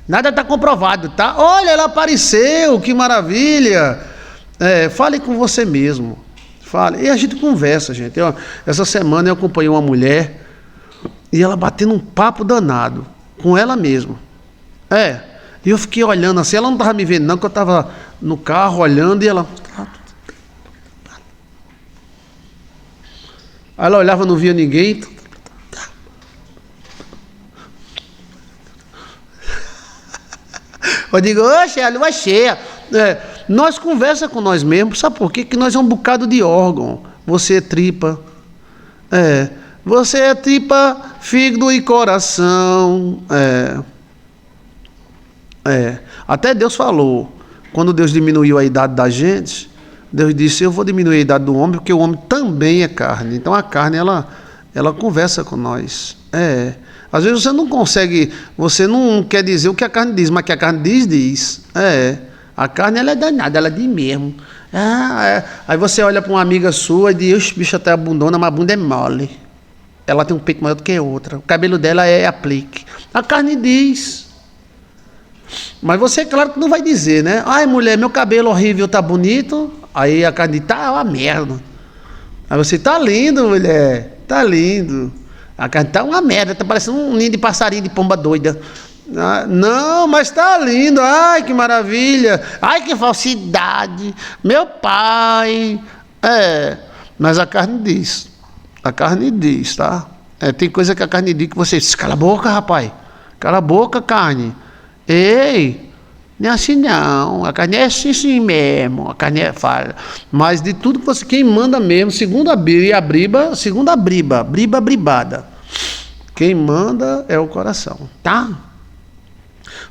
Nada está comprovado, tá? Olha, ela apareceu, que maravilha. Fale com você mesmo. Fale. E a gente conversa, gente. Essa semana eu acompanhei uma mulher e ela batendo um papo danado com ela mesma. E eu fiquei olhando assim, ela não estava me vendo não, porque eu estava no carro olhando e ela... Aí ela olhava, não via ninguém. Eu digo, oxe, a lua cheia. Nós conversa com nós mesmos, sabe por quê? Que nós é um bocado de órgão. Você é tripa. Você é tripa, fígado e coração. Até Deus falou, quando Deus diminuiu a idade da gente, Deus disse, eu vou diminuir a idade do homem, porque o homem também é carne. Então a carne, ela conversa com nós. Às vezes você não consegue, você não quer dizer o que a carne diz, mas o que a carne diz. A carne, ela é danada, ela diz mesmo. Aí você olha para uma amiga sua e diz, bicho, até a bundona, mas a bunda é mole. Ela tem um peito maior do que a outra. O cabelo dela é aplique. A carne diz. Mas você, claro que não vai dizer, né? Ai, mulher, meu cabelo horrível tá bonito. Aí a carne diz, tá uma merda. Aí você, tá lindo, mulher. Tá lindo. A carne tá uma merda, tá parecendo um ninho de passarinho de pomba doida. Não, mas tá lindo. Ai, que maravilha. Ai, que falsidade. Meu pai. Mas a carne diz. A carne diz, tá? Tem coisa que a carne diz que você diz, cala a boca, rapaz. Cala a boca, carne. Ei, não é assim não. A carne é assim mesmo. A carne fala. Mas de tudo que você, quem manda mesmo, segundo a Bíblia, segundo a bribada. Quem manda é o coração, tá?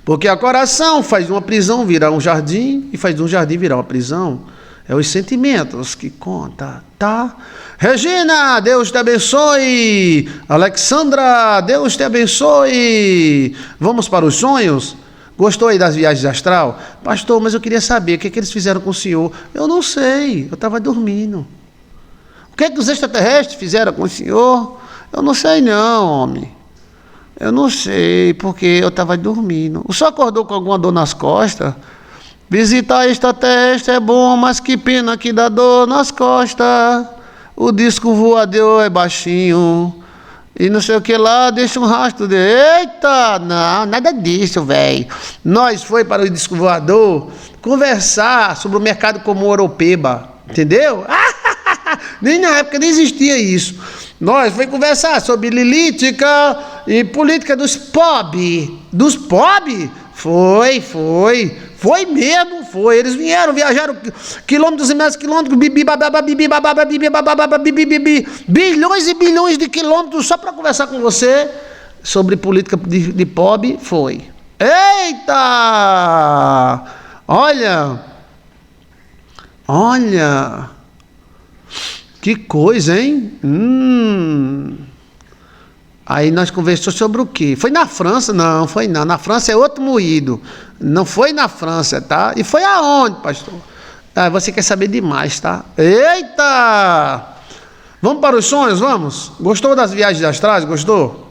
Porque o coração faz de uma prisão virar um jardim e faz de um jardim virar uma prisão. É os sentimentos que conta, tá? Regina, Deus te abençoe. Alexandra, Deus te abençoe. Vamos para os sonhos? Gostou aí das viagens astral? Pastor, mas eu queria saber o que eles fizeram com o senhor. Eu não sei, eu estava dormindo. O que os extraterrestres fizeram com o senhor? Eu não sei não, homem. Eu não sei, porque eu estava dormindo. O senhor acordou com alguma dor nas costas? Visitar extraterrestre é bom, mas que pena que dá dor nas costas. O disco voador é baixinho. E não sei o que lá, deixa um rastro de... Eita, não, nada disso, velho. Nós foi para o disco voador conversar sobre o mercado comum Oropeba. Entendeu? Nem na época nem existia isso. Nós foi conversar sobre lilítica e política dos POB. Dos POB? Foi mesmo, foi. Eles viajaram quilômetros e mais quilômetros, bilhões e bilhões de quilômetros só para conversar com você sobre política de POB, foi. Eita! Olha, que coisa, hein? Aí nós conversamos sobre o quê? Foi na França? Não, foi não. Na França é outro moído. Não foi na França, tá? E foi aonde, pastor? Você quer saber demais, tá? Eita! Vamos para os sonhos, vamos? Gostou das viagens astrais? Gostou?